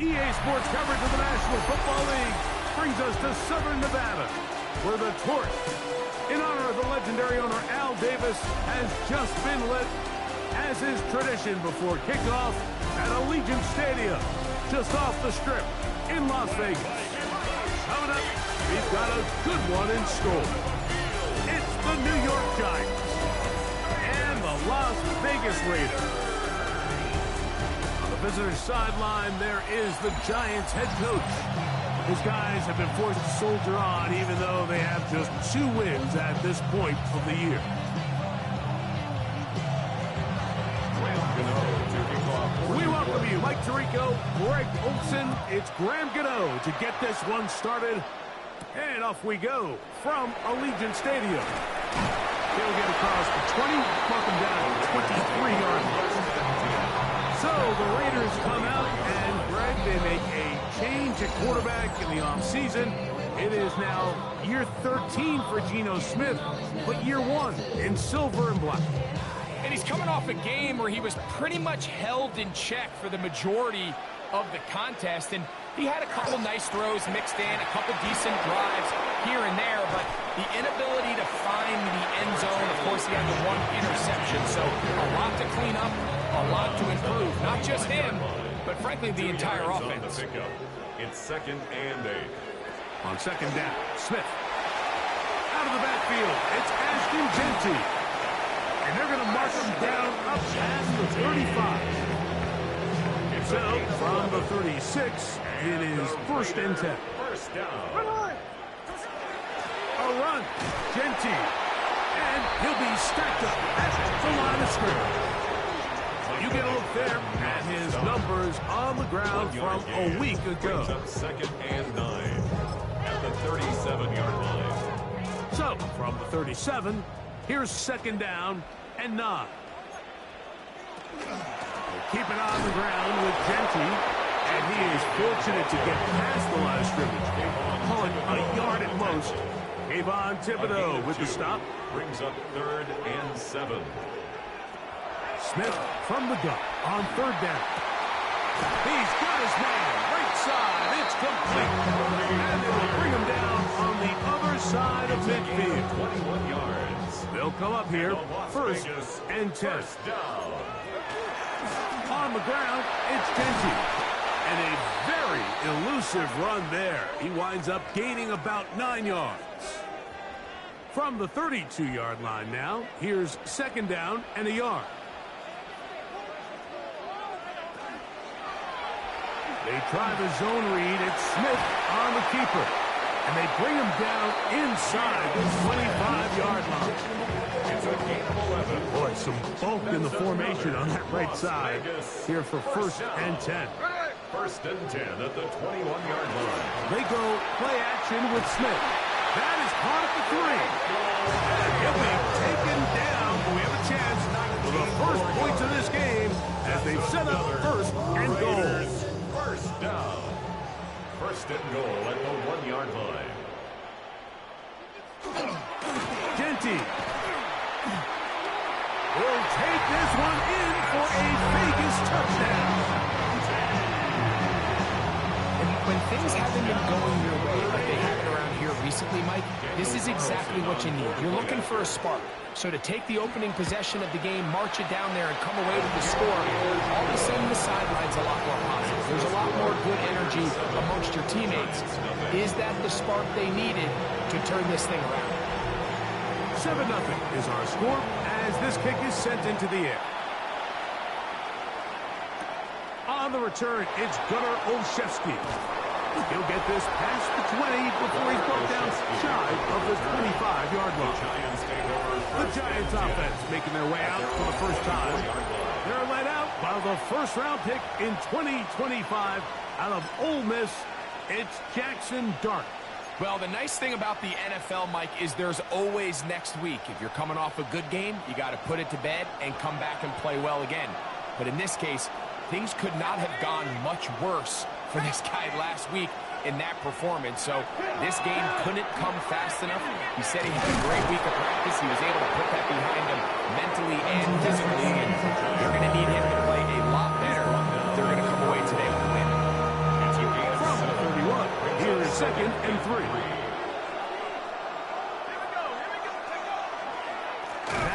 EA Sports coverage of the National Football League brings us to Southern Nevada, where the torch, in honor of the legendary owner Al Davis, has just been lit, as is tradition before kickoff at Allegiant Stadium, just off the Strip in Las Vegas. Coming up, we've got a good one in store. It's the New York Giants and the Las Vegas Raiders. On the visitor's sideline, there is the Giants head coach. His guys have been forced to soldier on, even though they have just 2 wins at this point of the year. We welcome you, Mike Tirico, Greg Olson. It's Graham Gano to get this one started. And off we go from Allegiant Stadium. He'll get across the 20, mark him down 23-yard line. So the Raiders come out, and Greg, they make a change at quarterback in the offseason. It is now year 13 for Geno Smith, but year 1 in silver and black. And he's coming off a game where he was pretty much held in check for the majority of the contest. And he had a couple nice throws mixed in, a couple decent drives here and there, but the inability to find the end zone, of course, he had the 1 interception. So a lot to clean up, a lot to improve. Not just him, but frankly, the entire offense. It's 2nd and 8. On 2nd down, Smith. Out of the backfield, it's Ashton Jeanty. And they're going to mark him down up past the 35. So, from the 36, it is 1st and 10. First down. A run. Jeanty. And he'll be stacked up at the line of scrimmage. So you get a look there at his numbers on the ground from a week ago. Brings up 2nd and 9 at the 37-yard line. So, from the 37, here's 2nd down and 9. Keep it on the ground with Jeanty, and he is fortunate to get past the line of scrimmage. Call it a yard at most. Kayvon Thibodeaux with the stop. Brings up 3rd and 7. Smith from the gun on 3rd down. He's got his man. Right side. It's complete. And they will bring him down on the other side of midfield. 21 yards. They'll come up here 1st and 10. First down. On the ground, it's Jeanty. And a very elusive run there. He winds up gaining about 9 yards. From the 32-yard line now, here's 2nd down and a yard. They try the zone read. It's Smith on the keeper. And they bring him down inside the 25-yard line. It's a gain of 11. Boy, some bulk in the formation on that right side here for 1st and 10. 1st and 10 at the 21-yard line. They go play action with Smith. That is caught at the 3. And he'll be taken down. We have a chance for the first points of this game as they've set up 1st and goal. First down. 1st and goal at the 1-yard line. Jeanty will take this one in for a Vegas touchdown. And when things haven't been going your way like they haven't around here recently, Mike, this is exactly what you need. You're looking for a spark. So to take the opening possession of the game, march it down there, and come away with the score, all of a sudden the sideline's a lot more positive. There's a lot more good energy amongst your teammates. Is that the spark they needed to turn this thing around? 7-0 is our score as this kick is sent into the air. On the return, it's Gunnar Olszewski. He'll get this past the 20 before he's brought down shy of the 25-yard line. The Giants offense making their way out for the first time. They're led out by the first-round pick in 2025 out of Ole Miss. It's Jackson Dart. Well, the nice thing about the NFL, Mike, is there's always next week. If you're coming off a good game, you got to put it to bed and come back and play well again. But in this case, things could not have gone much worse for this guy last week in that performance. So this game couldn't come fast enough. He said he had a great week of practice. He was able to put that behind him mentally and physically. And they're going to need him to play a lot better if they're going to come away today with a win.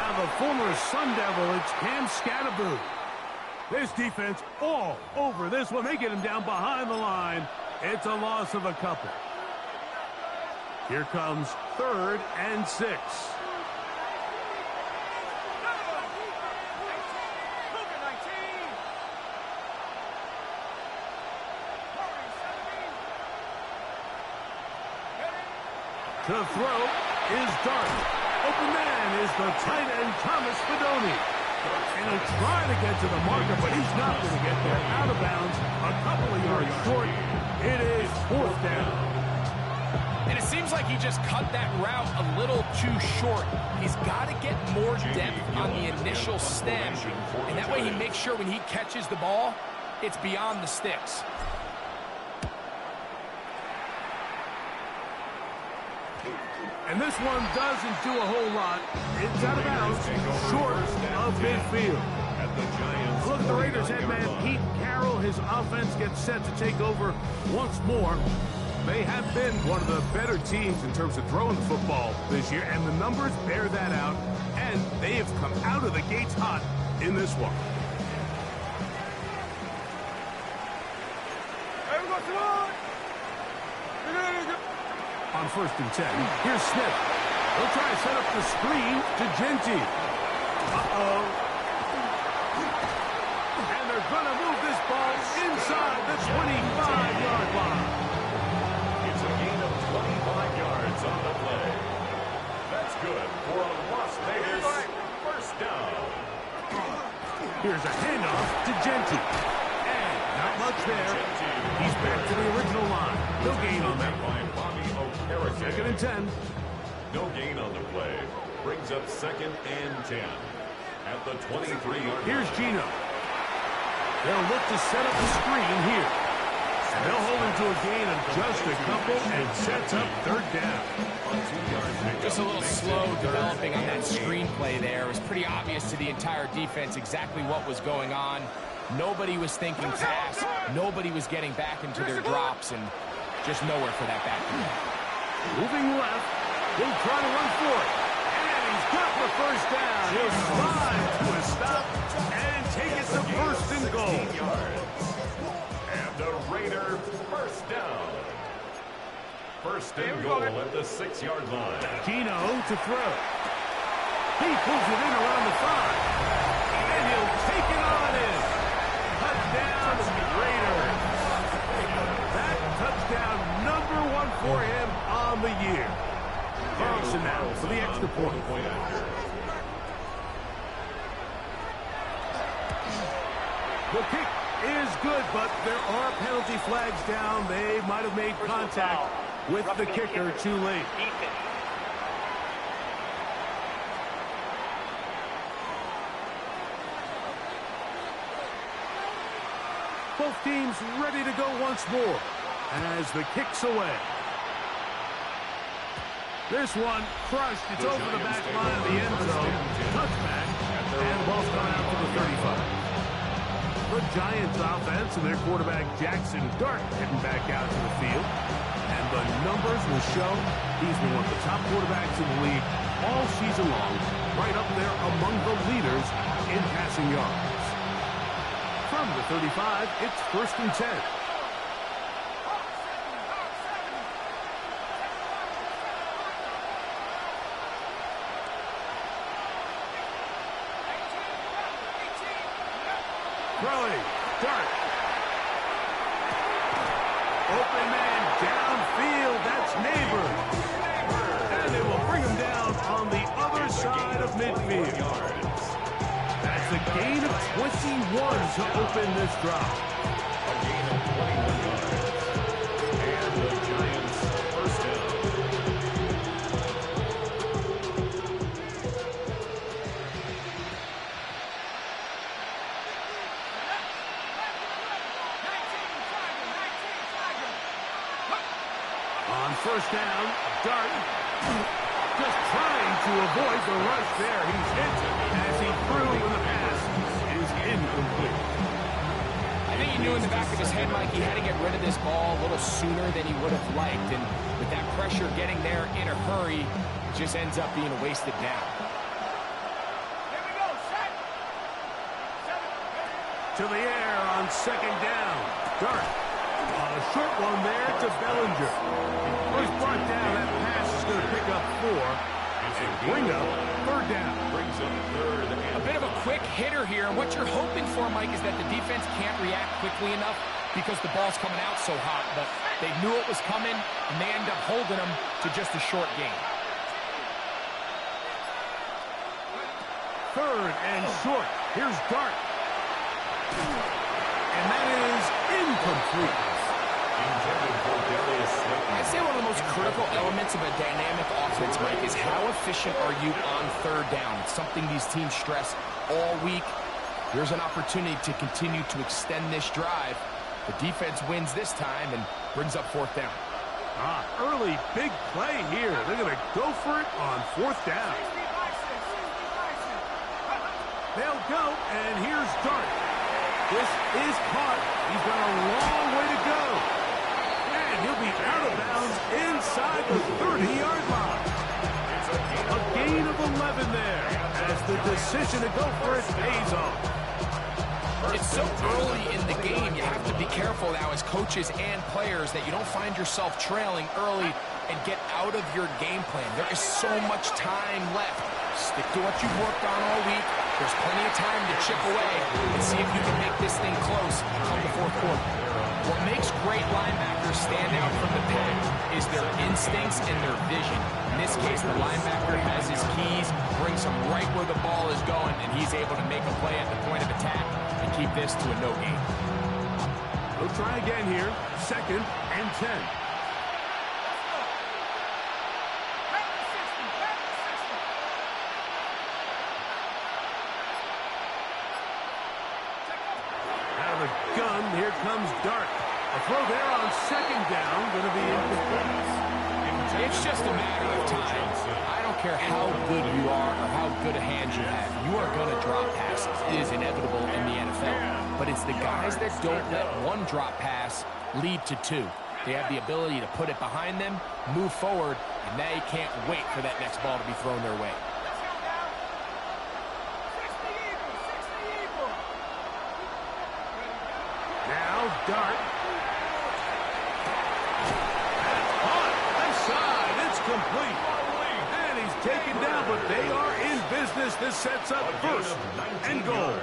Now the former Sun Devil, it's Cam Scatterboo. This defense all over this one. They get him down behind the line. It's a loss of a couple. Here comes 3rd and 6. To throw is Dart. Open man is the tight end, Thomas Fidone. And he'll try to get to the marker, but he's not going to get there. Out of bounds, a couple of yards short. It is 4th down. And it seems like he just cut that route a little too short. He's got to get more depth on the initial stem. And that way he makes sure when he catches the ball, it's beyond the sticks. And this one doesn't do a whole lot. It's out of bounds, short of midfield. Look, the Raiders head man Pete Carroll, his offense gets set to take over once more. They have been one of the better teams in terms of throwing the football this year, and the numbers bear that out, and they have come out of the gates hot in this one. On 1st and 10, here's Smith. He'll try to set up the screen to Genty. Uh-oh. And they're going to move this ball inside the 25-yard line. It's a gain of 25 yards on the play. That's good for a Las Vegas 1st down. Here's a handoff to Genty. And not much there. He's back to the original line. No gain on that one. 2nd and 10. No gain on the play. Brings up 2nd and 10. At the 23-yard. Here's Gino. They'll look to set up the screen here. And they'll hold him to a gain of just a couple and sets up 3rd down. Just a little slow developing on that screenplay there. It was pretty obvious to the entire defense exactly what was going on. Nobody was thinking pass. Nobody was getting back into their drops, and just nowhere for that back. Moving left. He'll try to run for it. And he's got the 1st down. He'll slide to a stop and take it to 1st and goal. And the Raider 1st down. 1st and goal at the 6-yard line. Gino to throw. He pulls it in around the 5. And he'll take it on in. Touchdown, Raiders. That touchdown number 1 for him on the year. Carlson now for the extra point. The kick is good, but there are penalty flags down. They might have made contact with the kicker too late. Both teams ready to go once more as the kick's away. This one crushed. It's over the back line of the end zone. Touchback. And ball's gone out to the 35. The Giants offense and their quarterback Jackson Dart heading back out to the field. And the numbers will show he's been one of the top quarterbacks in the league all season long. Right up there among the leaders in passing yards. From the 35, it's 1st and 10. Throwing, Dart. Open man downfield, that's Neighbor. And they will bring him down on the other side of midfield. That's a gain of 21 to open this drive. A gain of 21 yards. And the Giants 1st down. On 1st down, Dart just trying to avoid the rush there. He's hit as he threw when the pass is incomplete. I think he knew in the back of his head, Mike, he had to get rid of this ball a little sooner than he would have liked. And with that pressure getting there in a hurry, it just ends up being a wasted down. to the air on second down. Dart. A short one there to Bellinger. First brought down, that pass is going to pick up 4. And bring up third down. Brings up third. A bit of a quick hitter here. And what you're hoping for, Mike, is that the defense can't react quickly enough because the ball's coming out so hot. But they knew it was coming, and they end up holding them to just a short gain. Third and short. Here's Dart. And that is incomplete. I'd say one of the most critical elements of a dynamic offense, Mike, is how efficient are you on third down. It's something these teams stress all week. Here's an opportunity to continue to extend this drive. The defense wins this time and brings up fourth down. Early big play here. They're going to go for it on fourth down. They'll go, and here's Dart. This is caught. He's got a long way to go. And he'll be out of bounds inside the 30-yard line. A gain of 11 there as the decision to go for it pays off. It's so early in the game, you have to be careful now as coaches and players that you don't find yourself trailing early and get out of your game plan. There is so much time left. Stick to what you've worked on all week. There's plenty of time to chip away and see if you can make this thing close come the fourth quarter. What makes great linebackers stand out from the pack is their instincts and their vision. In this case, the linebacker has his keys, brings him right where the ball is going, and he's able to make a play at the point of attack and keep this to a no gain. We'll try again here. Second and 10. Gun, here comes Dart. A throw there on second down, going to be incomplete. It's just a matter of time. I don't care how good you are or how good a hand you have. You are going to drop passes. It is inevitable in the NFL. But it's the guys that don't let one drop pass lead to two. They have the ability to put it behind them, move forward, and they can't wait for that next ball to be thrown their way. Dart. Caught. Left side. It's complete. And he's taken down, but they are in business. This sets up first and goal.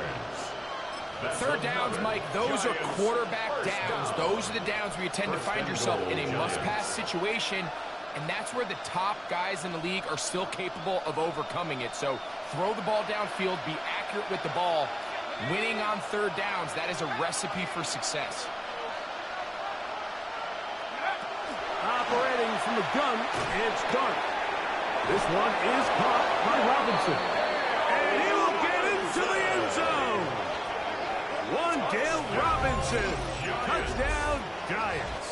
Third downs, Mike, those are quarterback downs. Those are the downs where you tend to find yourself in a must-pass situation, and that's where the top guys in the league are still capable of overcoming it. So throw the ball downfield, be accurate with the ball. Winning on third downs, that is a recipe for success. Operating from the gun, it's Dart. This one is caught by Robinson. And he will get into the end zone. Wan'Dale Robinson. Touchdown, Giants.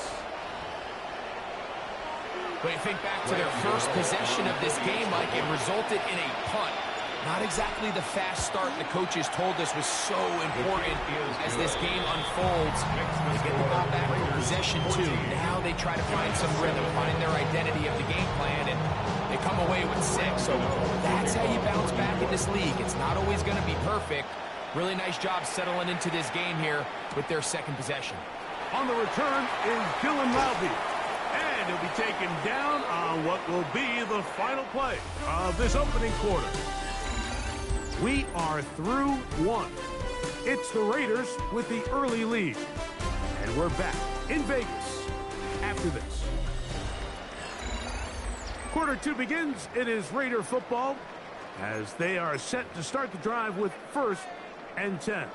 When you think back to their first possession of this game, Mike, it resulted in a punt. Not exactly the fast start the coaches told us was so important as this game unfolds. They get the ball back for possession two. Now they try to find some rhythm, find their identity of the game plan, and they come away with 6. So that's how you bounce back in this league. It's not always going to be perfect. Really nice job settling into this game here with their second possession. On the return is Dylan Laube. And he'll be taken down on what will be the final play of this opening quarter. We are through one. It's the Raiders with the early lead. And we're back in Vegas after this. Quarter 2 begins. It is Raider football as they are set to start the drive with first and 10.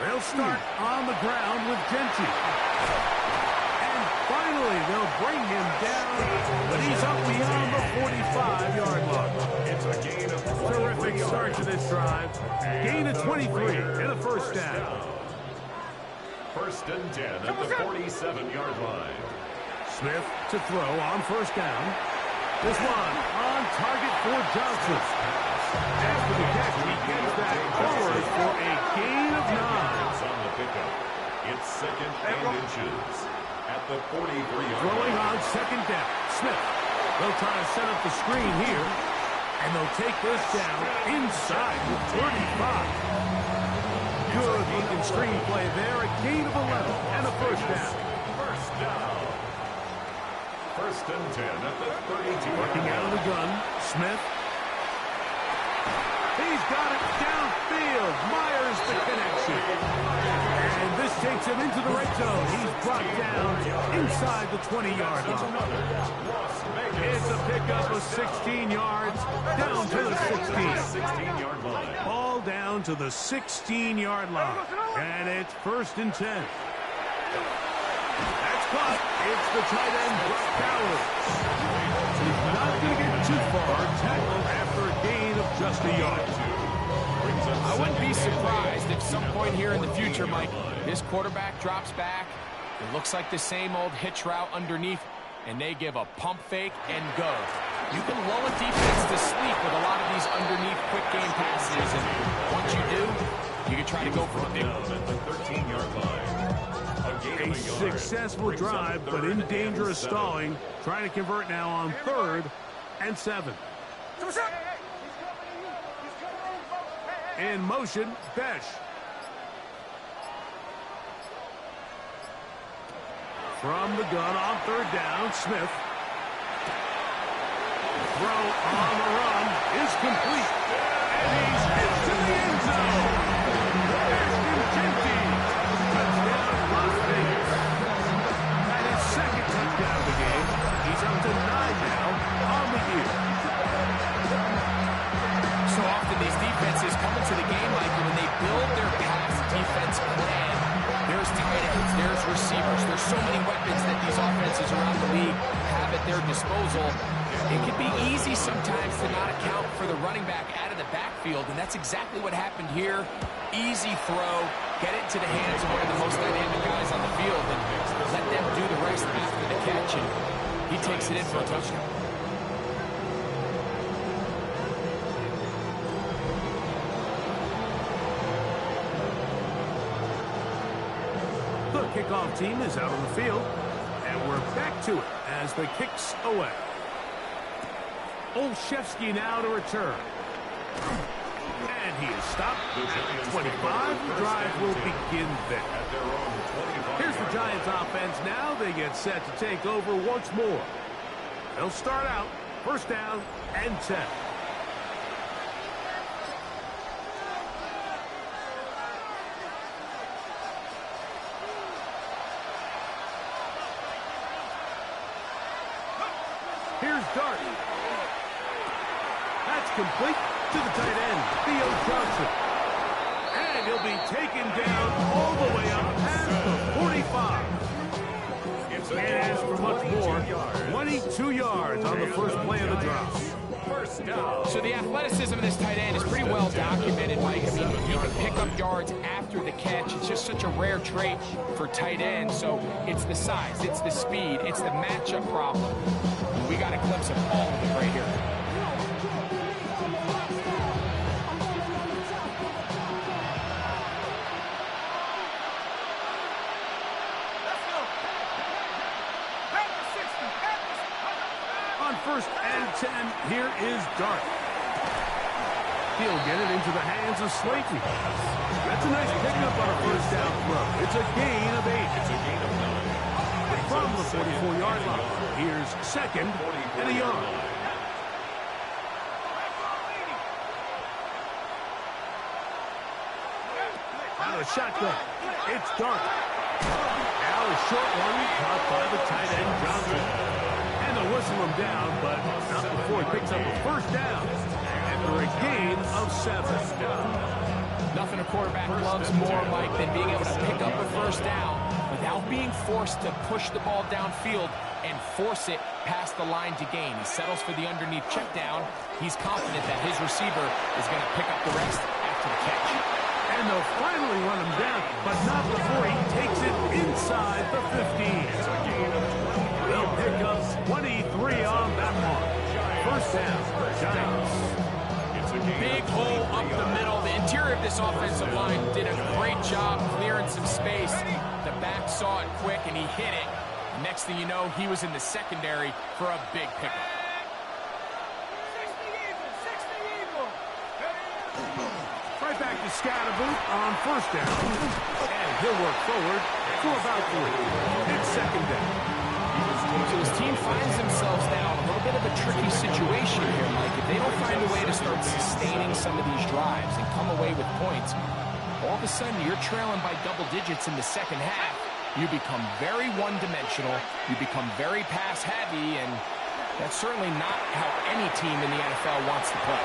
They'll start on the ground with Genty. Finally, they'll bring him down, but he's up beyond the 45-yard line. It's a gain of Terrific start to this drive. Gain of 23 and a first down. First and 10 at the 47-yard line. Smith to throw on first down. This one on target for Johnson. After the catch, he gets that forward for a gain of 9. On the pickup. It's second and inches. At the 43-yard line. Throwing on second down. Smith They'll try to set up the screen here. And they'll take this down inside the 35. Good looking screen play there. A gain of 11 and a first down. First down. First and 10 at the 32. Working out of the gun. Smith. He's got it downfield. Myers the connection. And this takes him into the red zone. He's brought down inside the 20-yard line. It's a pickup of 16 yards down to the 16. 16-yard line. Ball down to the 16-yard line. And it's first and 10. That's caught. It's the tight end, Brock Bowers. He's not going to get too far. Tackled after a gain of just a yard. I wouldn't be surprised if some point here in the future, Mike, this quarterback drops back. It looks like the same old hitch route underneath, and they give a pump fake and go. You can lull a defense to sleep with a lot of these underneath quick game passes, and once you do, you can try to go for the big one. At the 13-yard line. A successful drive, but in danger of stalling. Trying to convert now on 3rd and 7. In motion, Besh. From the gun on 3rd down, Smith. Throw on the run is complete. And he's into the end zone. Ashton Jenkins. Touchdown, Las Vegas. And his second touchdown of the game. He's up to 9 now on the year. So often these defenses come into the game, like when they build their pass defense plan, there's tight ends, there's receivers, there's so many weapons that these offenses around the league have at their disposal. It can be easy sometimes to not account for the running back out of the backfield, and that's exactly what happened here. Easy throw, get it to the hands of one of the most dynamic guys on the field, and let them do the rest after the catch, and he takes it in for a touchdown. The kickoff team is out on the field, and we're back to it as the kick's away. Olszewski now to return. And he is stopped at 25. The drive will begin there. Here's the Giants offense now. They get set to take over once more. They'll start out first down and 10. Here's Dart. That's complete to the tight end, Theo Johnson. And he'll be taken down all the way up past the 45. Can't ask for much more. 22 yards on the first play of the drive. So the athleticism of this tight end is pretty well documented, Mike. I mean, he can pick up yards after the catch. It's just such a rare trait for tight ends. So it's the size, it's the speed, it's the matchup problem. We got a glimpse of all of it right here. On first and 10, here is Dart. He'll get it into the hands of Slayton. That's a nice pickup on a first down throw. It's a gain of 8. It's a gain of 9. From the 44-yard line, here's second and a yard. Out of shotgun, it's Dart. Now a short one caught by the tight end Johnson. And they'll whistle him down, but not before he picks up a first down after a gain of 7. Nothing a quarterback loves more, Mike, than being able to pick up a first down without being forced to push the ball downfield and force it past the line to gain. He settles for the underneath check down. He's confident that his receiver is going to pick up the rest after the catch. And they'll finally run him down, but not before he takes it inside the 15. They'll pick up 23 on that mark. First down, Giants. Big hole up the middle. The interior of this offensive line did a great job clearing some space. The back saw it quick, and he hit it. Next thing you know, he was in the secondary for a big pickup. Scadaboot on first down. And he'll work forward for about 3. It's second down. So his team finds themselves now in a little bit of a tricky situation here, Mike. If they don't find a way to start sustaining some of these drives and come away with points, all of a sudden you're trailing by double digits in the second half. You become very one-dimensional. You become very pass-heavy, and that's certainly not how any team in the NFL wants to play.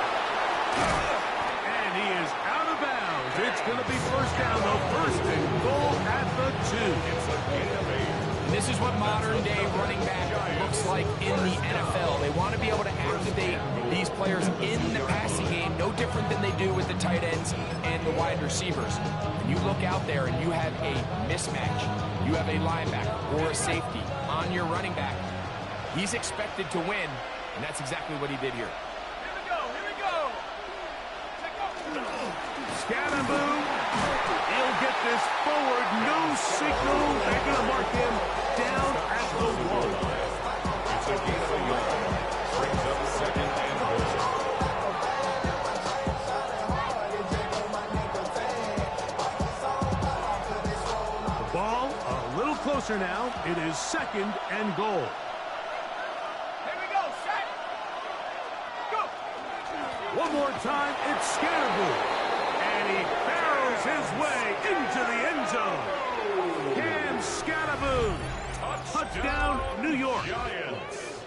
And he is out of bounds. It's going to be first down, though. First and goal at the 2. It's a gain of 8. This is what modern-day running back looks like in the NFL. They want to be able to activate these players in the passing game, no different than they do with the tight ends and the wide receivers. When you look out there and you have a mismatch, you have a linebacker or a safety on your running back, he's expected to win, and that's exactly what he did here. Here we go. Scadaboot. He'll get this forward. No signal. They're going to mark him down at the 1. It's a gain of 1 yard. Brings up second and goal. The ball a little closer now. It is second and goal. Here we go. Set. Go. One more time. It's Scadaboot. And he barrels his way into the end zone. Cam Scadaboot. Touchdown, New York. Giants.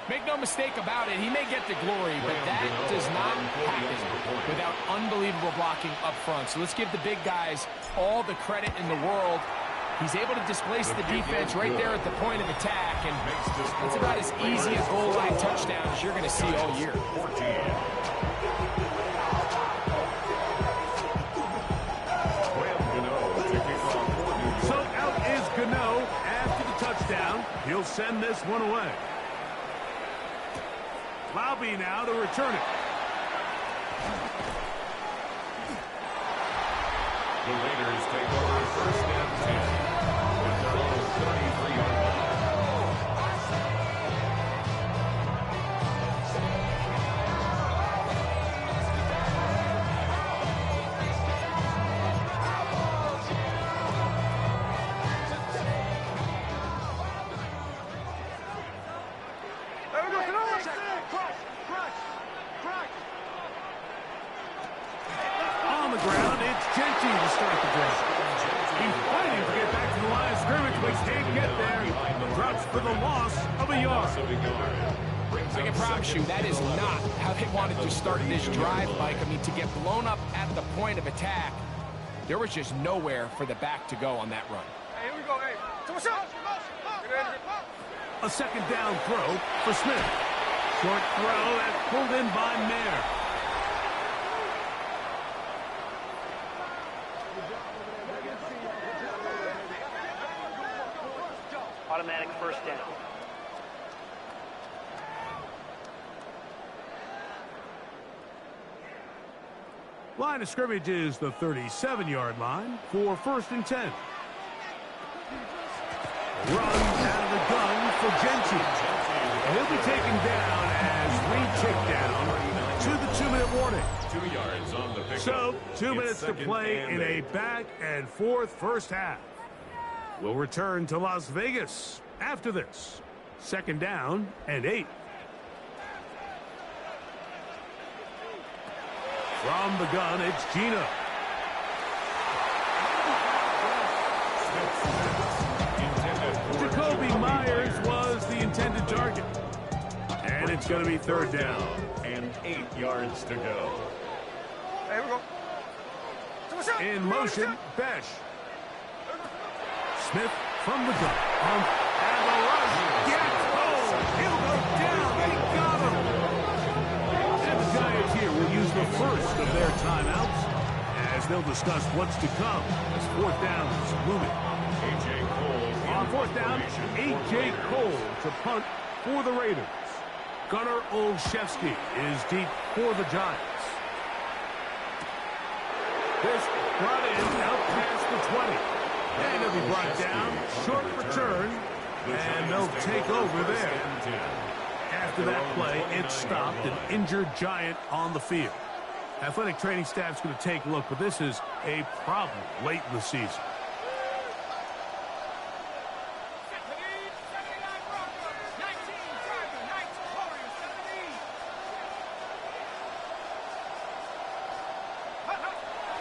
Make no mistake about it, he may get the glory, but that does not happen without unbelievable blocking up front. So let's give the big guys all the credit in the world. He's able to displace the defense right there at the point of attack, and it's about as easy a goal line touchdown as you're going to see all year. 14. So out is Gano after the touchdown. He'll send this one away. Laube now to return it. The Raiders take over first and 10 at their own 33-yard line. On the ground, it's Genty to start the drive. He's fighting to get back to the line of scrimmage, but he can't get there. Drops for the loss of a yard. I can promise you that is not how they wanted to start this drive, Mike. I mean, to get blown up at the point of attack, there was just nowhere for the back to go on that run. Hey, here we go. Hey. What's up? A second down throw for Smith. Short throw that's pulled in by Mayer. Automatic first down. Line of scrimmage is the 37-yard line for first and 10. Run out of the gun for Genty. He'll be taken down as we tick down to the 2-minute warning. 2 yards on the pickup. So, 2 It's minutes to second play and in a 8. back and forth first half. We'll return to Las Vegas after this. Second down and 8. From the gun, it's Gino. Jacoby Myers was the intended target. And it's going to be third down. And 8 yards to go. Hey, here we go. In motion, Besh. Smith from the gun. And the rush gets home. He'll go down. They got him. And the Giants here will use the first of their timeouts as they'll discuss what's to come as fourth down is looming. A.J. Cole On fourth down, A.J. Cole to punt for the Raiders. Gunnar Olszewski is deep for the Giants. This brought in out past the 20. And he'll be brought down, short return, and they'll take over there. After that play, it stopped an injured Giant on the field. Athletic training staff's going to take a look, but this is a problem late in the season.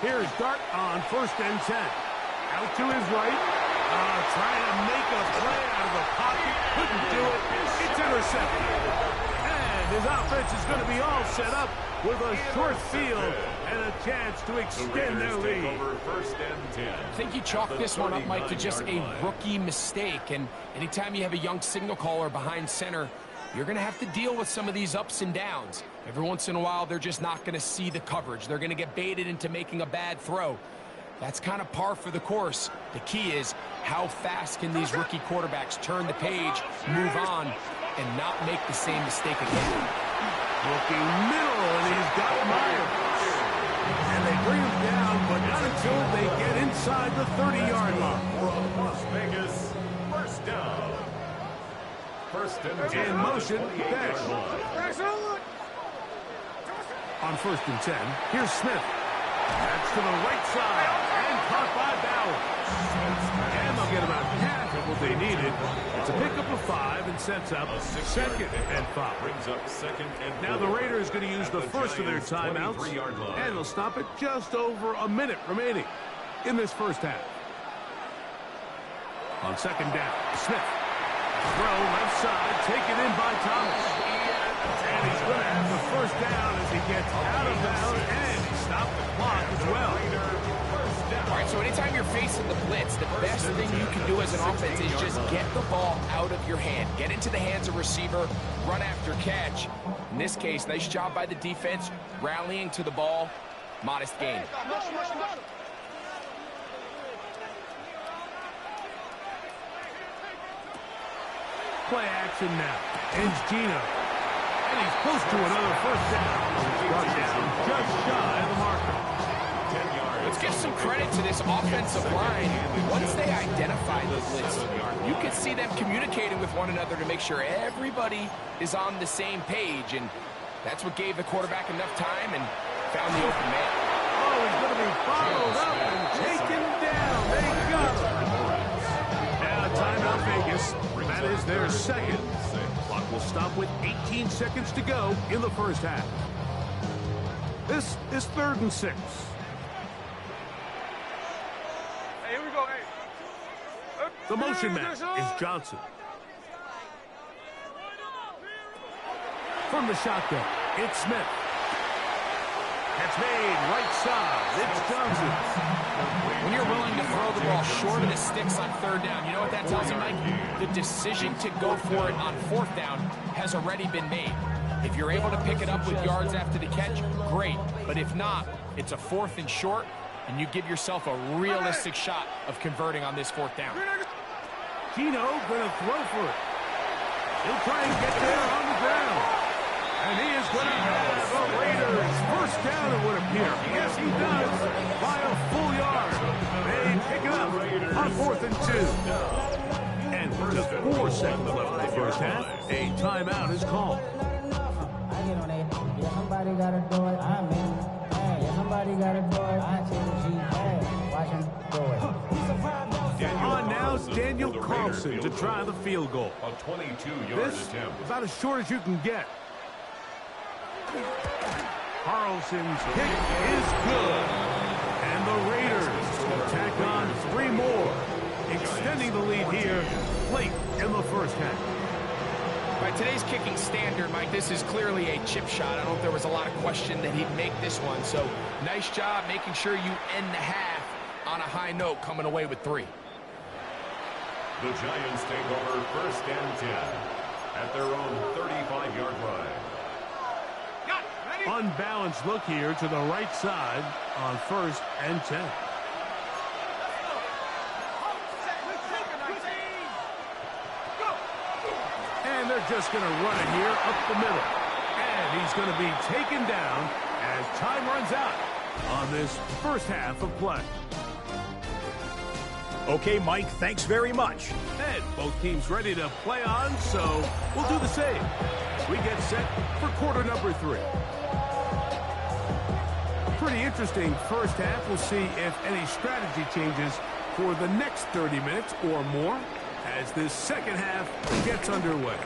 Here's Dart on 1st and 10. Out to his right. Trying to make a play out of the pocket. Couldn't do it. It's intercepted. And his offense is going to be all set up with a short field and a chance to extend their lead. I think you chalk this one up, Mike, to just a rookie mistake. And anytime you have a young signal caller behind center, you're going to have to deal with some of these ups and downs. Every once in a while, they're just not going to see the coverage. They're going to get baited into making a bad throw. That's kind of par for the course. The key is how fast can these rookie quarterbacks turn the page, move on, and not make the same mistake again. Looking middle, and he's got Myers. And they bring him down, but not until they get inside the 30-yard line. Las Vegas, first down. First and 10. In motion, dash. On 1st and 10, here's Smith. That's to the right side, and caught by Bowers. And they'll get about half of what they needed. It's a pickup of 5 and sets up 2nd and 5. Brings up 2nd and 4. Now the Raiders going to use the first of their timeouts, and they'll stop at just over a minute remaining in this first half. On 2nd down, Smith. Throw left side, taken in by Thomas. And he's going to have the first down as he gets out of bounds, and he stopped the clock as well. All right, so anytime you're facing the blitz, the best thing you can do as an offense is just get the ball out of your hand. Get into the hands of receiver, run after catch. In this case, nice job by the defense, rallying to the ball. Modest gain. Play action now. Ends Gino. And he's close to another first down. Brought down just shy of the marker. 10 yards. Let's give some credit to this offensive line. Once they identified the blitz, you can see them communicating with one another to make sure everybody is on the same page. And that's what gave the quarterback enough time and found the open man. Oh, he's going to be followed up and taken down. They got him. Now, timeout Vegas. That is their second. Clock will stop with 18 seconds to go in the first half. This is 3rd and 6. Hey, here we go. Hey. The motion man is Johnson. From the shotgun, it's Smith. That's made right side. It's Johnson. When you're willing to throw the ball short of the sticks on 3rd down, you know what that tells you, Mike? The decision to go for it on 4th down has already been made. If you're able to pick it up with yards after the catch, great. But if not, it's a 4th and short, and you give yourself a realistic shot of converting on this 4th down. Gino going to throw for it. He'll try and get there on the ground. And he is going to have the Raiders first down, it would appear. Yes, he does, by a full yard. They pick it up on 4th and 2. And with just 4 seconds left in the first half, a timeout is called. Somebody got to do it. I'm in. Somebody got to do it. I watch him do it. On now, Daniel Carlson to try the field goal. A 22-yard This attempt. about as short as you can get. Carlson's kick is good. And the Raiders will tack on 3 more, extending the lead here late in the first half. By today's kicking standard, Mike, this is clearly a chip shot. I don't know if there was a lot of question that he'd make this one. So nice job making sure you end the half on a high note, coming away with 3. The Giants take over 1st and 10 at their own 35-yard line. Unbalanced look here to the right side on 1st and 10. And they're just going to run it here up the middle. And he's going to be taken down as time runs out on this first half of play. Okay, Mike, thanks very much. And both teams ready to play on, so we'll do the same. We get set for quarter number 3. pretty interesting first half. We'll see if any strategy changes for the next 30 minutes or more as this second half gets underway.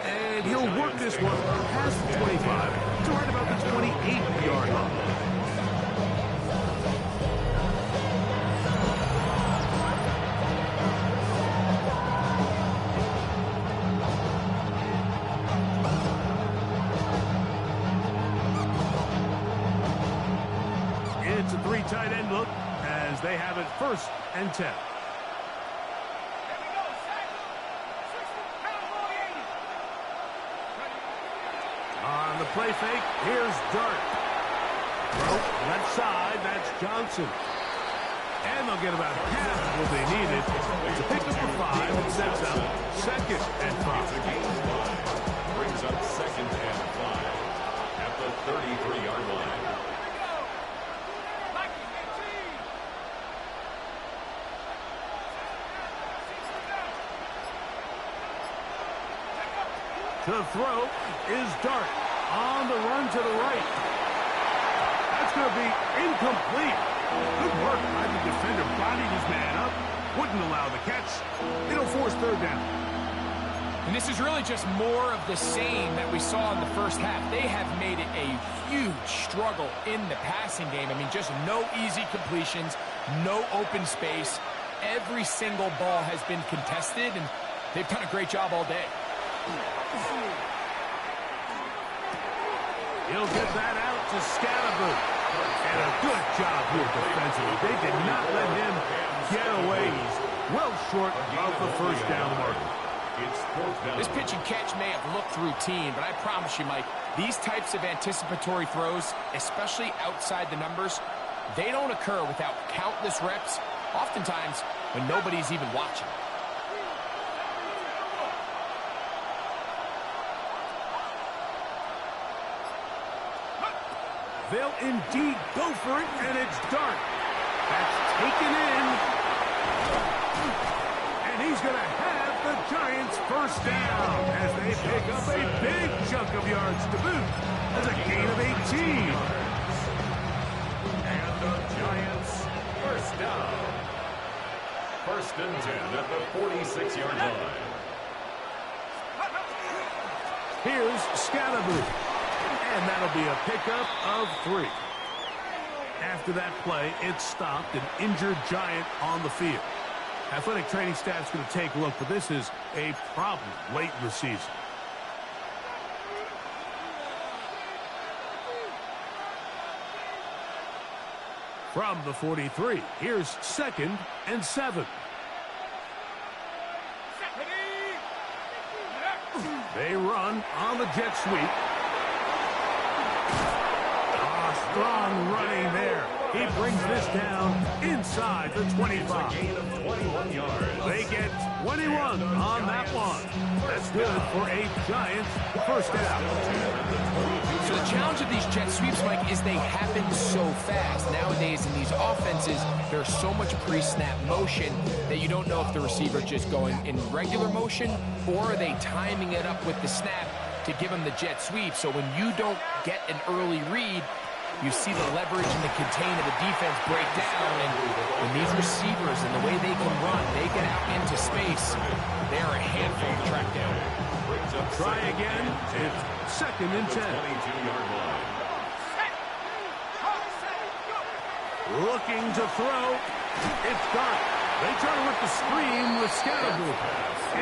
And he'll work this one past the 25 to right about the 28-yard line. It's a three tight end look as they have it 1st and 10. On the play fake, here's Dart. Left side, that's Johnson. And they'll get about half of what they needed. It's a pickup for 5 and sets up 2nd and 5. Brings up 2nd and 5 at the 33-yard line. To throw is Dart on the run to the right. That's going to be incomplete. Good work by the defender. Bodied his man up. Wouldn't allow the catch. It'll force 3rd down. And this is really just more of the same that we saw in the first half. They have made it a huge struggle in the passing game. I mean, just no easy completions, no open space. Every single ball has been contested, and they've done a great job all day. He'll get that out to Scalaboo. And a good job here defensively. They did not let him get away. He's well short of the 1st down mark. This pitch and catch may have looked routine, but I promise you, Mike, these types of anticipatory throws, especially outside the numbers, they don't occur without countless reps, oftentimes when nobody's even watching. They'll indeed go for it, and it's Dart. That's taken in. And he's going to have the Giants 1st down as they pick up a big chunk of yards to boot. That's a gain of 18. And the Giants 1st down. 1st and 10 at the 46-yard line. Here's Scalaboo. And that'll be a pickup of 3. After that play, it stopped an injured Giant on the field. Athletic training staff's going to take a look, but this is a problem late in the season. From the 43, here's 2nd and 7. They run on the jet sweep. Strong running there. He brings this down inside the 25. Gain of 21 yards. They get 21 on that one. That's good for a Giants 1st down. So the challenge of these jet sweeps, Mike, is they happen so fast. Nowadays in these offenses, there's so much pre-snap motion that you don't know if the receiver just going in regular motion or are they timing it up with the snap to give them the jet sweep. So when you don't get an early read, you see the leverage and the contain of the defense break down, and when these receivers and the way they can run, they get out into space, they're a handful to track down. Try again. It's 2nd and 10. 22-yard line. Looking to throw. It's Dart. They try to rip the screen with Scalaboo.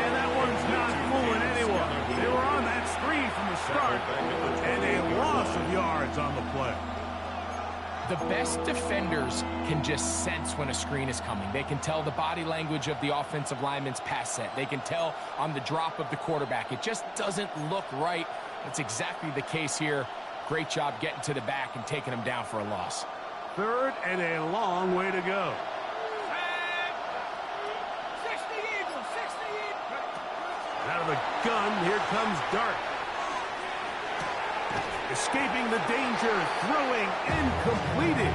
And that one's not fooling anyone. They were on that screen from the start, and a loss of yards on the play. The best defenders can just sense when a screen is coming. They can tell the body language of the offensive lineman's pass set. They can tell on the drop of the quarterback. It just doesn't look right. That's exactly the case here. Great job getting to the back and taking him down for a loss. 3rd and a long way to go. Out of the gun, here comes Dart. Escaping the danger, throwing, and completing.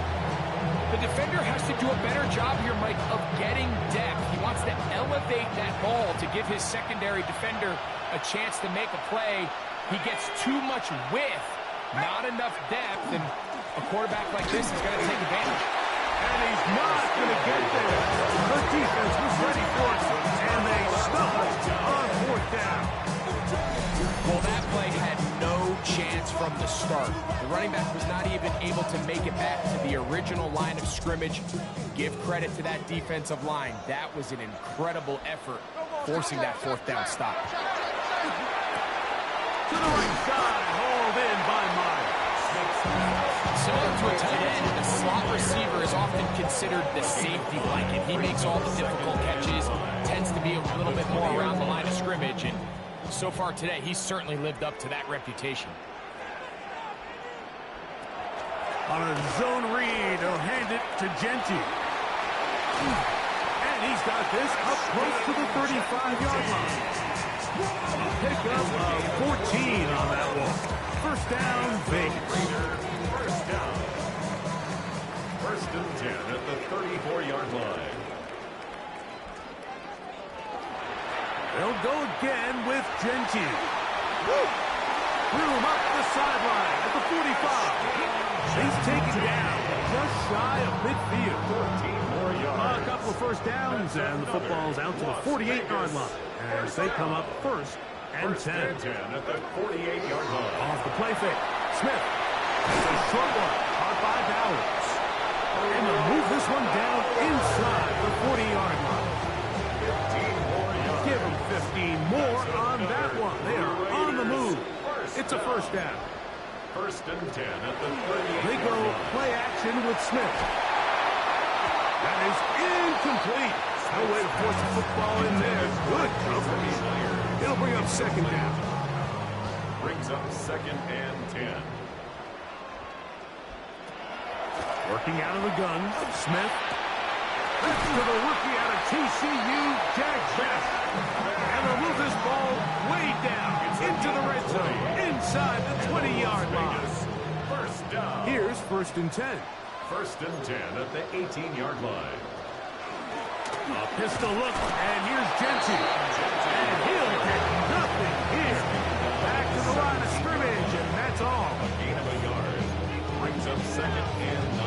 The defender has to do a better job here, Mike, of getting depth. He wants to elevate that ball to give his secondary defender a chance to make a play. He gets too much width, not enough depth, and a quarterback like this is going to take advantage. And he's not going to get there. The defense was ready for it, and they stopped on fourth down. Well, that play had no chance from the start. The running back was not even able to make it back to the original line of scrimmage. Give credit to that defensive line. That was an incredible effort, forcing that fourth down stop. To the right side, hauled in by Myers. Similar to a tight end, the slot receiver is often considered the safety blanket. He makes all the difficult catches, tends to be a little bit more around the line of scrimmage, and so far today, he's certainly lived up to that reputation. On a zone read, he'll hand it to Genty. And he's got this up close to the 35-yard line. A pickup of 14 on that one. First down, Vegas. First down. First and 10 at the 34-yard line. They'll go again with Genty. Threw him up the sideline at the 45. He's taken down just shy of midfield. 14 more yards. A couple of first downs, and the football's out to the 48-yard line as they come up first and 10. First and 10 at the 48-yard line. Off the play fake. Smith. That's a short one. Caught by Bowers. And they'll move this one down inside the 40-yard line. 15 more yards. Give them 15 more on that one. They are on the move. It's a first down. First and 10 at the 38. They go play action with Smith. That is incomplete. No way to force the football in there. Good coverage. It'll bring up second down. Brings up second and 10. Working out of the gun, Smith. That's to the rookie out of TCU, Jack Best. And they'll move this ball way down into the red zone, inside the 20-yard line. First down. Here's first and 10. First and 10 at the 18-yard line. A pistol look, and here's Genty. And he'll get nothing here. Back to the line of scrimmage, and that's all. A gain of a yard. Brings up second and 9.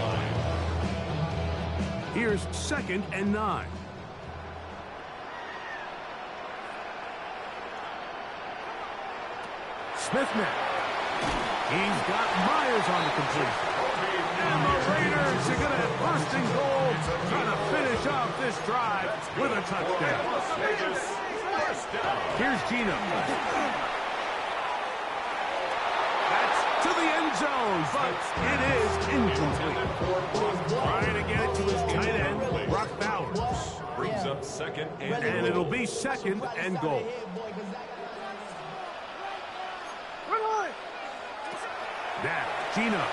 Here's second and 9. Smith now. He's got Myers on the completion. And the Raiders are going to have first and goal, trying to finish off this drive with a touchdown. Here's Geno. That's to the end zone, but it is incomplete. Trying to get it to his tight end, Brock Bowers. Brings up second and And it'll be second and goal. Now, Geno.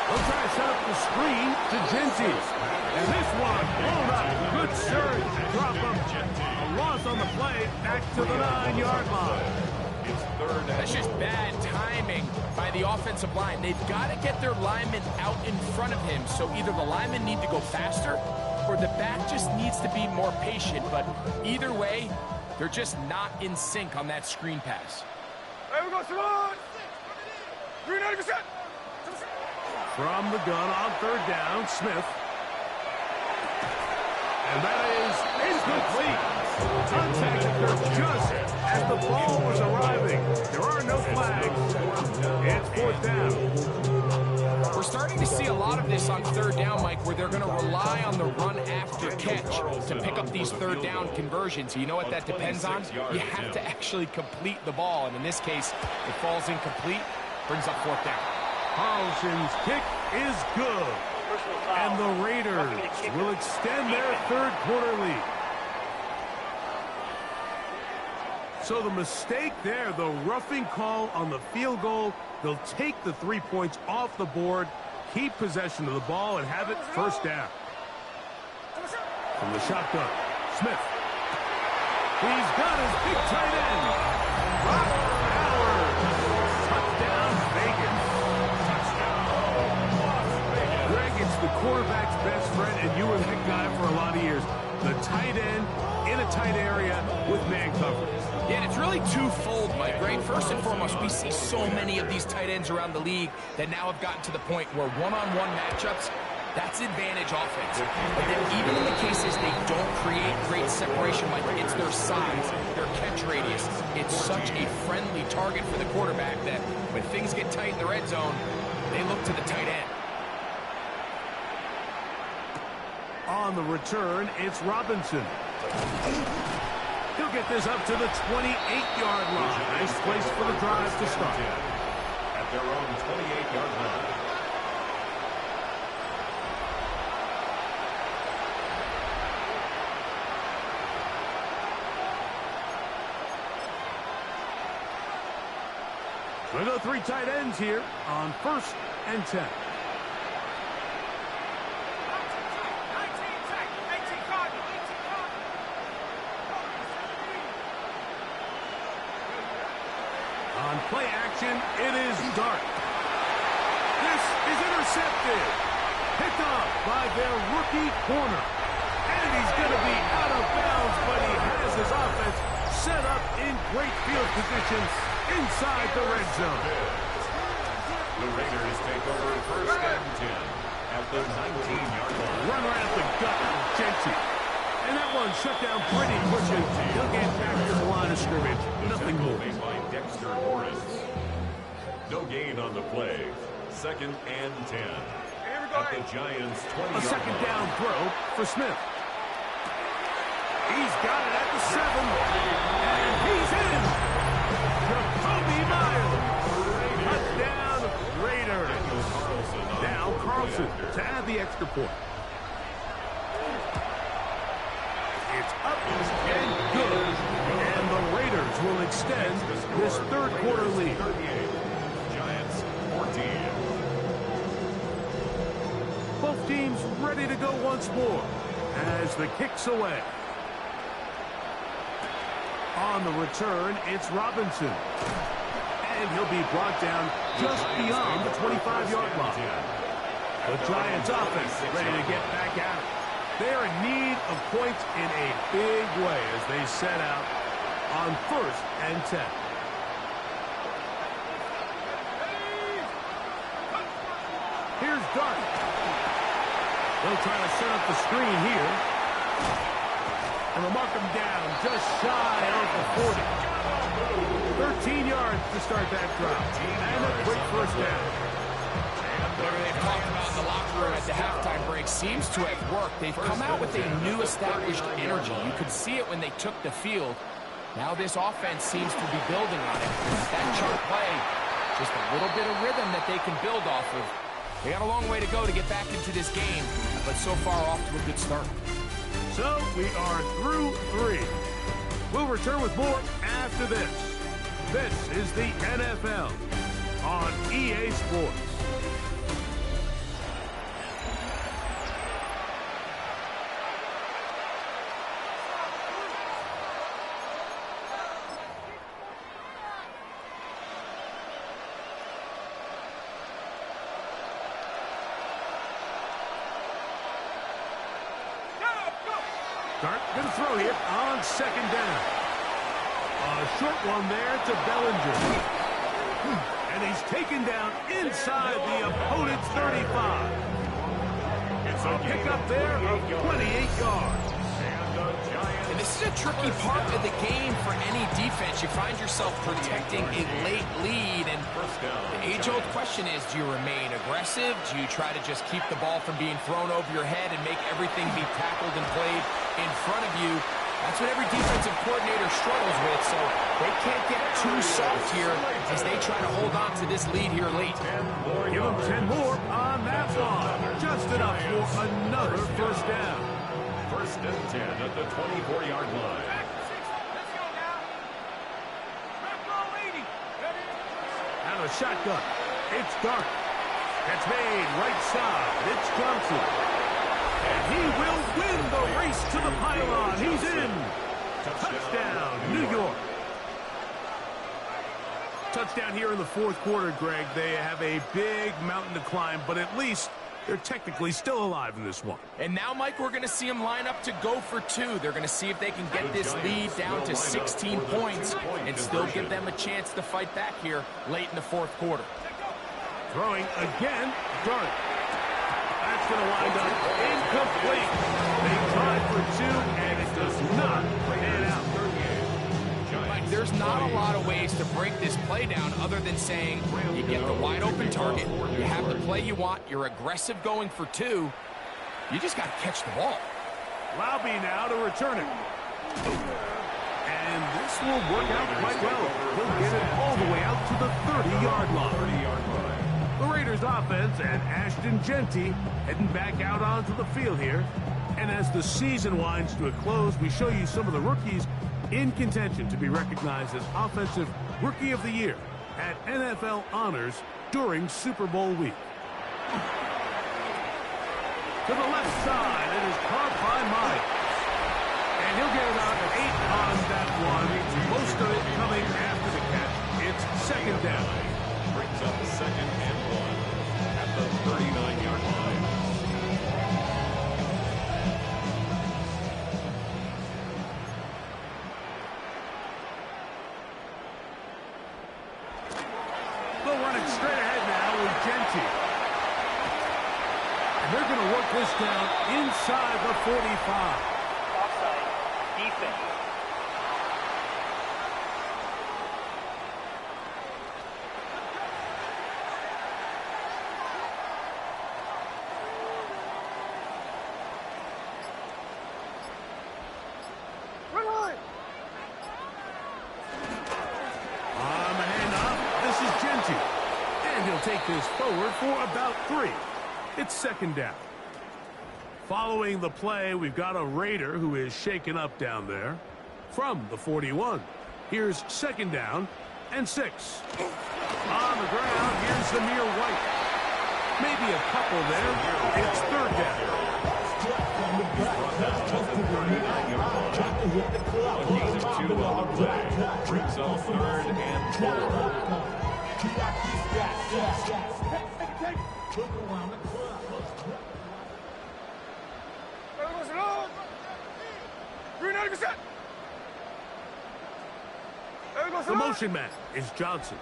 They'll try to set up the screen to Genty. And this one blown up. Good surge to drop him. A loss on the play. Back to the 9-yard line. it's third and That's just bad timing by the offensive line. They've got to get their linemen out in front of him, so either the linemen need to go faster or the back just needs to be more patient. But either way, they're just not in sync on that screen pass. Hey, we go, Simone! 390%! From the gun on third down, Smith. And that is incomplete. Contact occurred just as the ball was arriving. There are no flags. It's fourth down. We're starting to see a lot of this on third down, Mike, where they're going to rely on the run after catch to pick up these third down conversions. You know what that depends on? You have to actually complete the ball, and in this case, it falls incomplete, brings up fourth down. Carlson's kick is good. And the Raiders will extend their third quarter lead. So the mistake there, the roughing call on the field goal, they'll take the 3 points off the board, keep possession of the ball, and have it first down. From the shotgun, Smith. He's got his big tight end. Brock Bowers. Touchdown, Vegas. Greg, it's the quarterback's best friend, and you were that guy for a lot of years. The tight end in a tight area with man coverage. Yeah, it's really really twofold, Mike, right? First and foremost, we see so many of these tight ends around the league that now have gotten to the point where one-on-one matchups, that's advantage offense. But then even in the cases they don't create great separation, Mike, it's their size, their catch radius. It's such a friendly target for the quarterback that when things get tight in the red zone, they look to the tight end. On the return, it's Robinson. He'll get this up to the 28-yard line. Nice place for the drive to start. At their own 28-yard line. We'll go 3 tight ends here on 1st and 10. On play action, it is Dart. This is intercepted. Picked up by their rookie corner. And he's going to be out of bounds, but he has his offense set up in great field position inside the red zone. The Raiders take over 1st and 10 at the 19-yard line. Run right up the gut of Jensen. And that one shut down pretty quickly. He'll get back to the line of scrimmage. Nothing more. By Dexter Lawrence. No gain on the play. 2nd and 10 at the Giants' 20-yard line. A second down throw for Smith. He's got it at the 7. And he's in. Jacoby Myers. Touchdown Raiders. Now Carlson to add the extra point. It's up and good. And the Raiders will extend this 3rd quarter lead. 38. Giants 14. Both teams ready to go once more as the kick's away. On the return, it's Robinson. And he'll be brought down just beyond the 25-yard line. The Giants offense ready to get back at it. They're in need of points in a big way as they set out on 1st and 10. Here's Dart. They'll try to set up the screen here. And they'll mark him down just shy of the 40. 13 yards to start that drive. And a quick 1st down. Whatever they've talked about in the locker room at the halftime break seems to have worked. They've come out with a new established energy. You could see it when they took the field. Now this offense seems to be building on it. That chunk play, just a little bit of rhythm that they can build off of. They got a long way to go to get back into this game, but so far off to a good start. So we are through 3. We'll return with more after this. This is the NFL on EA Sports. Dart going to throw here on 2nd down. A short one there to Bellinger. And he's taken down inside the opponent's 35. It's a pickup there of 28 yards. And this is a tricky part of the game for any defense. You find yourself protecting a late lead, and the age-old question is, do you remain aggressive? Do you try to just keep the ball from being thrown over your head and make everything be tackled and played in front of you? That's what every defensive coordinator struggles with, so they can't get too soft here as they try to hold on to this lead here late. Give them 10 more on that one. Just enough for another 1st down. 1st and 10 at the 24-yard line. Out of the shotgun, it's Dart. That's made right side. It's Johnson. And he will win the race to the pylon. He's in. Touchdown, New York. Touchdown here in the 4th quarter, Greg. They have a big mountain to climb, but at least They're technically still alive in this one. And now, Mike, we're going to see them line up to go for two. They're going to see if they can get this lead down to 16 points and still give them a chance to fight back here late in the fourth quarter. Throwing again, Dart. That's going to wind up incomplete. They tried for two, and it does not pan out. Mike, there's not a lot of ways to break this play down other than saying you get the wide open target, you have the play you want, you're aggressive going for two, you just got to catch the ball. Laube now to return it. And this will work out quite well. He'll get it all the way out to the 30-yard line. The Raiders offense and Ashton Jeanty heading back out onto the field here. And as the season winds to a close, we show you some of the rookies in contention to be recognized as Offensive Rookie of the Year at NFL Honors during Super Bowl week. To the left side, it is caught by Mike. And he'll get about 8 on that one. Most of it coming after the catch. It's second down. Brings up second and 1 at the 39-yard line. They'll run it straight ahead now with Jeanty. And they're going to work this down inside the 45. Offside. Defense. On the handoff, this is Jeanty. And he'll take this forward for about 3. It's second down. Following the play, we've got a Raider who is shaken up down there from the 41. Here's second down and 6. On the ground, here's Zamir White. Maybe a couple there. It's third down. Brings up third and 4. The motion man is Johnson.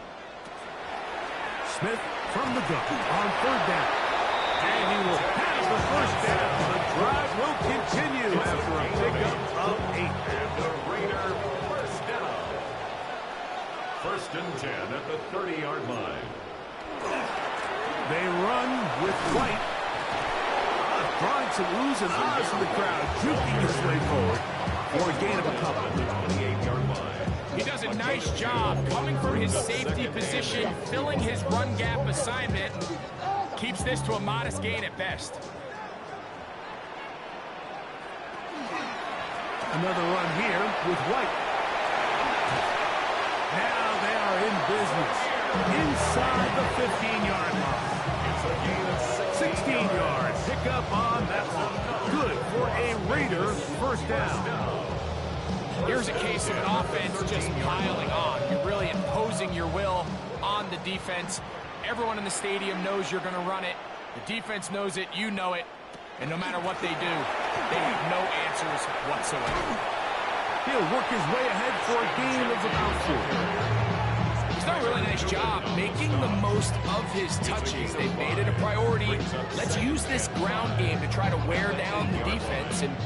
Smith from the gun on third down. And he will have the first down. The drive will continue after a pickup of 8. And the Raider first down. First and 10 at the 30-yard line. They run with White. Drawing some oohs and ahs from the crowd, juking his way forward for a gain of a couple. 28-yard line. He does a nice job coming from his safety position, filling his run gap assignment, keeps this to a modest gain at best. Another run here with White. Now they are in business inside the 15-yard line. It's a gain of 16 yards. Pick up on that one. Good for a Raider first down. Here's a case of an offense just piling on. You're really imposing your will on the defense. Everyone in the stadium knows you're going to run it. The defense knows it. You know it. And no matter what they do, they have no answers whatsoever. He'll work his way ahead for a gain of about 4. He's done a really nice job making the most of his touches. They've made it a priority. Let's use this ground game to try to wear down the defense. And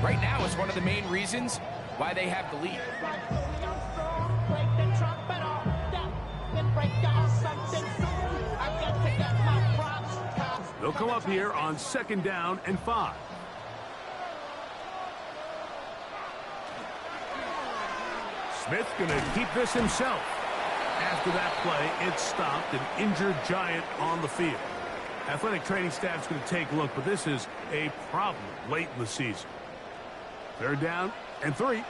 right now, it's one of the main reasons why they have the lead. They'll come up here on second down and 5. Smith going to keep this himself. After that play, it stopped. An injured Giant on the field. Athletic training staff's going to take a look, but this is a problem late in the season. Third down and 3.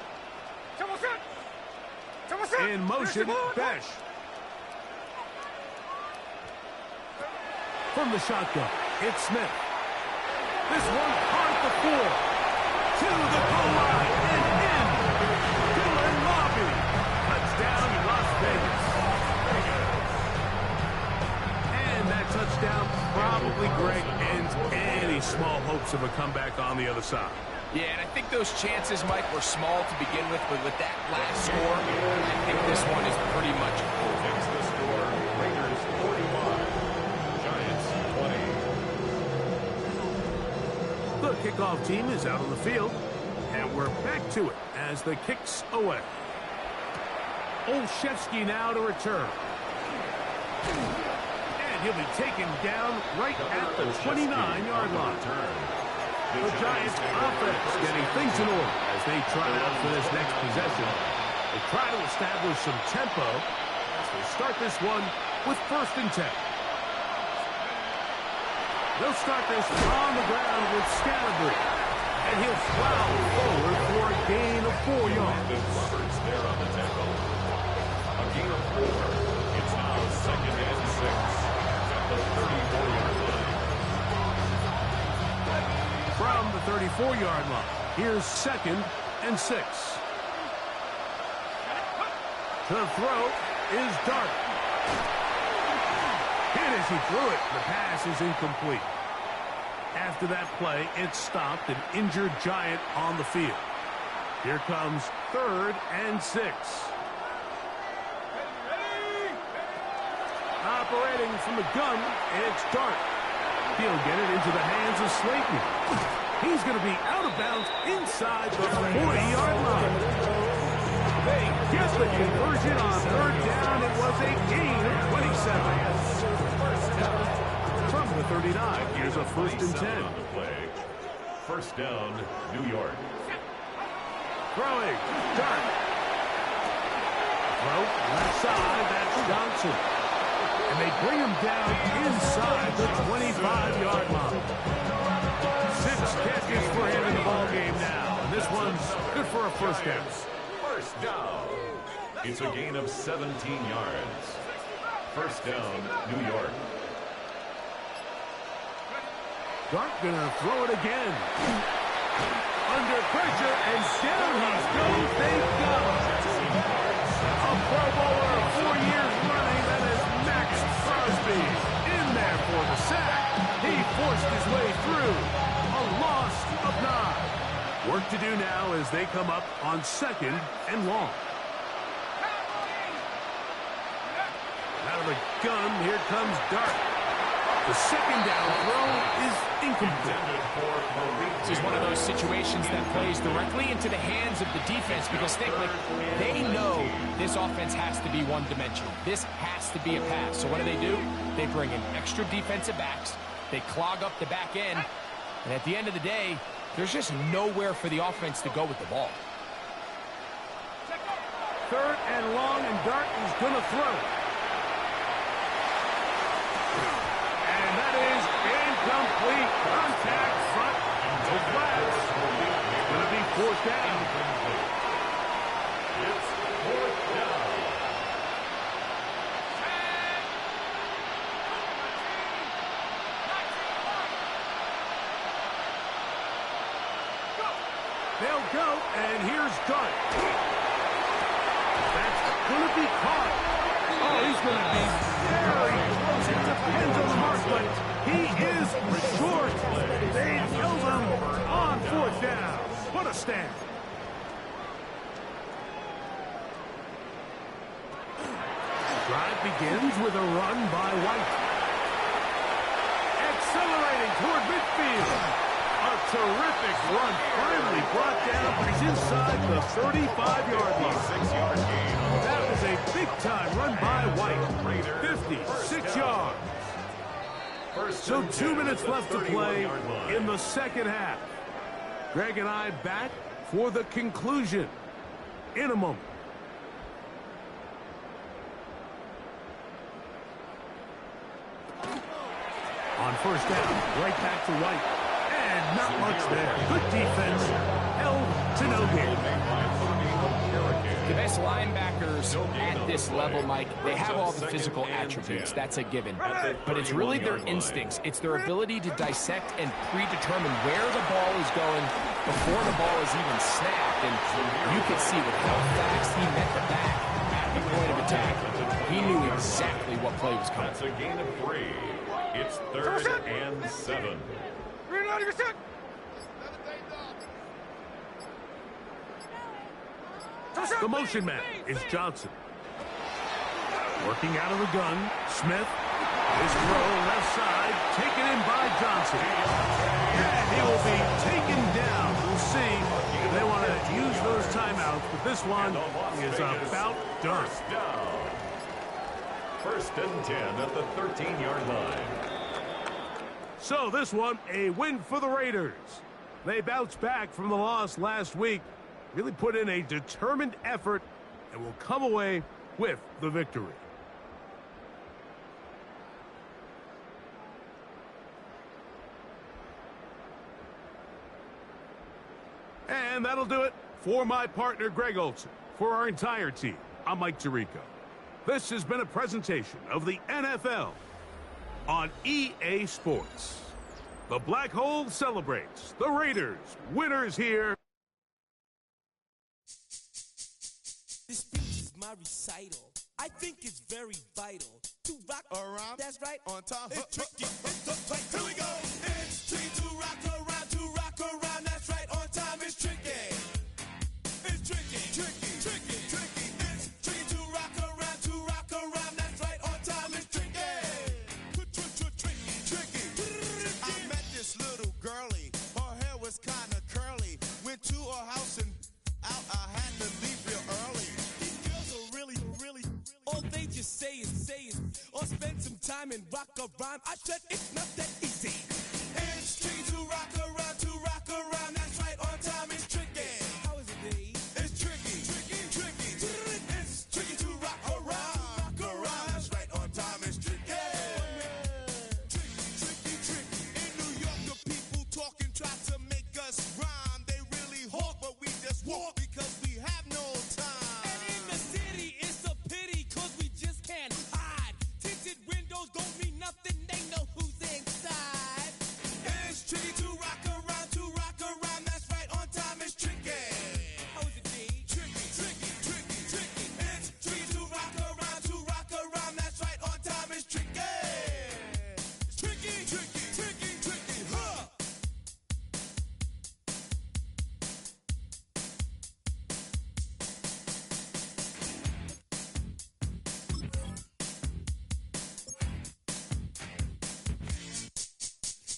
In motion, Besh. From the shotgun, it's Smith. This one caught the 4. To the goal line and in. Dylan Laube. Touchdown, Las Vegas. And that touchdown probably, Greg, ends small hopes of a comeback on the other side. Yeah, and I think those chances, Mike, were small to begin with, but with that last score, I think this one is pretty much over. Takes the score. Raiders 41, Giants 20. The kickoff team is out on the field, and we're back to it as the kick's away. Olszewski now to return. And he'll be taken down right at the 29-yard line. The Giants offense getting things in order as they try out for this next possession. They try to establish some tempo as they start this one with 1st and 10. They'll start this on the ground with Scalabrine. And he'll plow forward for a gain of 4 yards. Roberts there on the tackle. A gain of 4. It's now 2nd and 6 at the 34-yard line. From the 34-yard line, here's 2nd and 6. The throw is Dart. Hit as he threw it. The pass is incomplete. After that play, it stopped an injured Giant on the field. Here comes 3rd and 6. Operating from the gun, it's Dart. He'll get it into the hands of Slayton. He's going to be out of bounds inside the 40-yard line. They get the conversion on 3rd down. It was a gain of 27. From the 39, here's a 1st and 10. On the play. 1st down, New York. Throwing, Dart. Throw, left side, that's Johnson. And they bring him down inside the 25-yard line. 6 catches for him in the ballgame now. And this one's good for a 1st down. 1st down. It's a gain of 17 yards. 1st down, New York. Dart gonna throw it again. Under pressure, and down he goes. They go. A Pro Bowler 4 years running, that is Max Crosby. In there for the sack. He forced his way through. A loss of 9. Work to do now as they come up on 2nd and long. Out of the gun, here comes Dart. The 2nd down throw is incomplete. This is one of those situations that plays directly into the hands of the defense because they know this offense has to be one-dimensional. This has to be a pass. So what do? They bring in extra defensive backs. They clog up the back end. And at the end of the day, there's just nowhere for the offense to go with the ball. 3rd and long, and Dart is going to throw. And that is incomplete. Contact front. No flags. It's going to be 4th down. It's 4th down. They'll go, and here's Dart. That's going to be caught. Oh, he's going to be very close. It depends on the mark, but he is short. They held him on 4th down. What a stand. Drive begins with a run by White. Accelerating toward midfield. A terrific run, finally brought down. He's inside the 35-yard line. 6-yard gain. That was a big-time run by White. 56 yards. So 2 minutes left to play in the 2nd half. Greg and I back for the conclusion in a moment. On 1st down, right back to White. And not much there. Good defense. Held to no gain. The best linebackers at this level, Mike, they have all the physical attributes. That's a given. But it's really their instincts. It's their ability to dissect and predetermine where the ball is going before the ball is even snapped. And you can see with how fast he met the back at the point of attack. He knew exactly what play was coming. That's a gain of 3. It's 3rd and 7. The motion man is Johnson. Working out of the gun, Smith. His throw left side, taken in by Johnson. And he will be taken down. We'll see if they want to use those timeouts, but this one is about done. First and 10 at the 13-yard line. So this one, a win for the Raiders. They bounced back from the loss last week, really put in a determined effort, and will come away with the victory. And that'll do it for my partner, Greg Olsen. For our entire team, I'm Mike Tirico. This has been a presentation of the NFL on EA Sports. The Black Hole celebrates. The Raiders, winners here. This speech is my recital. I think it's very vital to rock around. That's right, on time. It's tricky. It's tight. Here we go. It's tricky to rock around, to rock around. That's right, on time. It's tricky. It's tricky, tricky, tricky, tricky. It's tricky to rock around, to rock around. That's right, on time. It's tricky. Tricky, tricky. I met this little girlie. Her hair was kind of curly. Went to her house and out. I had to leave real early. These girls are really, all they just say is, or spend some time and rock a rhyme. I said it's not that easy. It's tricky to rock around, to rock around. That's right, on time. It's tricky. How is it, Dave? It's tricky, tricky, tricky. It's tricky to rock around, That's right, on time. It's tricky. Tricky, tricky. In New York, the people talking try to make us rhyme. They really hawk, but we just walk because we have no time. And in the city, it's a pity because we just can't hide. Tinted windows don't mean nothing. They know who's inside. It's tricky to rock around, to rock around. That's right, on time. It's tricky. How is it, D? Tricky, tricky, tricky, tricky. It's tricky to rock around, to rock around. That's right, on time. It's tricky. Tricky, tricky, tricky, tricky. Huh.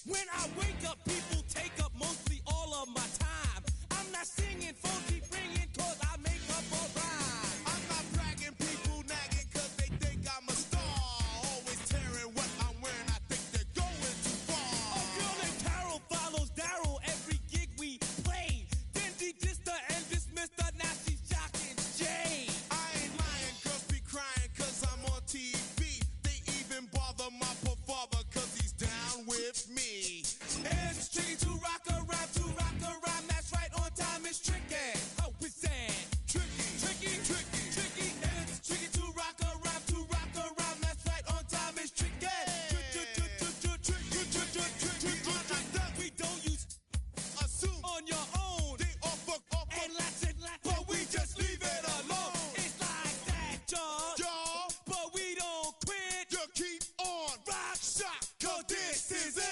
When I wake up, people take up mostly all of my time. I'm not singing, phone keep ringing, cause I make up a rhyme. I'm not bragging, people nagging, cause they think I'm a star. Always tearing what I'm wearing, I think they're going too far. A girl named Carol follows Daryl every gig we play. Then just the and dismissed her, now she's jocking Jay. I ain't lying, girls be crying, cause I'm on TV. They even bother my poor father, cause he's down with me. It's tricky to rock around, to rock around. That's right, on time. It's tricky. How is that? Tricky, tricky, tricky, tricky. It's tricky to rock around, to rock around. That's right, on time. It's tricky. We don't use assume on your own. They offer and lots, but we just leave it alone. It's like that, y'all. But we don't quit. You keep on rock shot, cause this is it.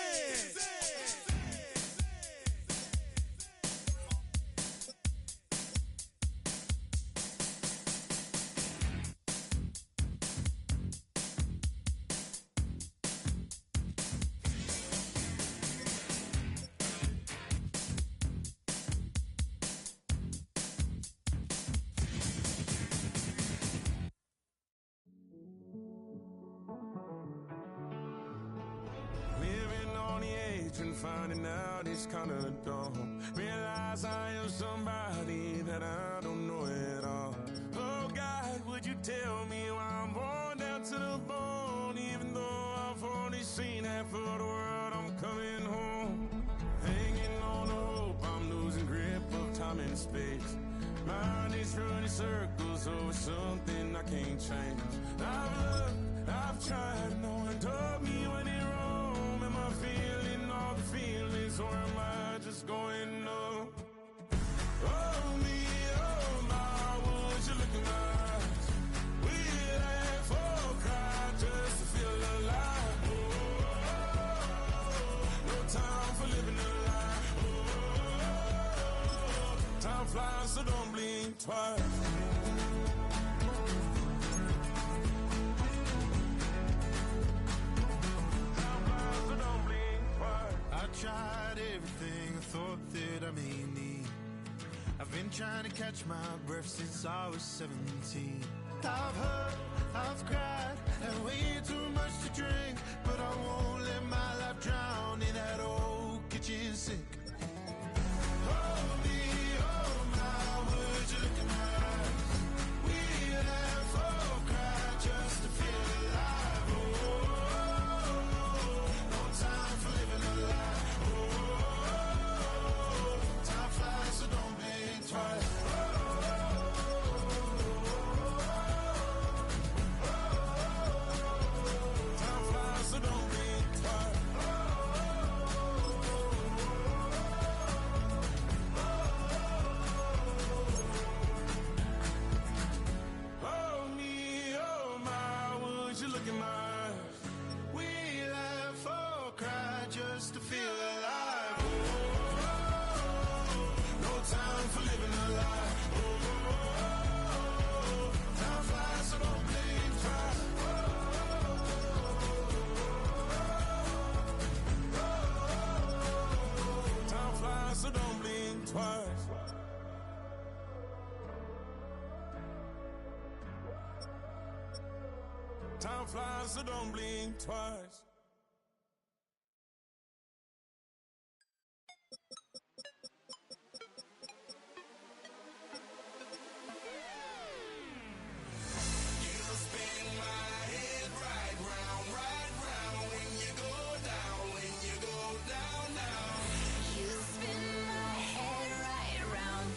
Living on the edge and finding out it's kinda dumb. Realize I am somebody that I don't know at all. Oh God, would you tell me why I'm worn down to the bone? Even though I've only seen half of the world, I'm coming home. Hanging on to hope, I'm losing grip of time and space. Mind is running circles over something I can't change. I've looked, I've tried, no one told me when it wrong. Am I feeling all the feelings, or am I just going numb? Oh me, oh my, would you look in my eyes? We'd laugh or cry just to feel alive. Oh, no time for living alive. trying to catch my breath since I was 17. I've heard, I've cried, and way too much to drink, but I won't let my life drown in that old kitchen sink. Hold me, oh my, would you look in my eyes? We have all cried just to feel alive. Oh, no time for living a lie. Oh, time flies, so don't blink twice. Time flies, so don't blink twice. Oh me, oh my, would you look in my eyes? We laugh or cry just to feel alive. Oh, no time for living a lie. Oh, time flies, so don't blink twice. Time flies, so don't blink twice. Time flies, so don't blink twice. You spin my head right round when you go down, down. You spin my head right around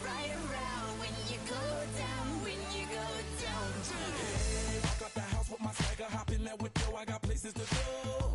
when you go down, I got the house with my swagger, hop in that window, I got places to go.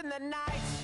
the night.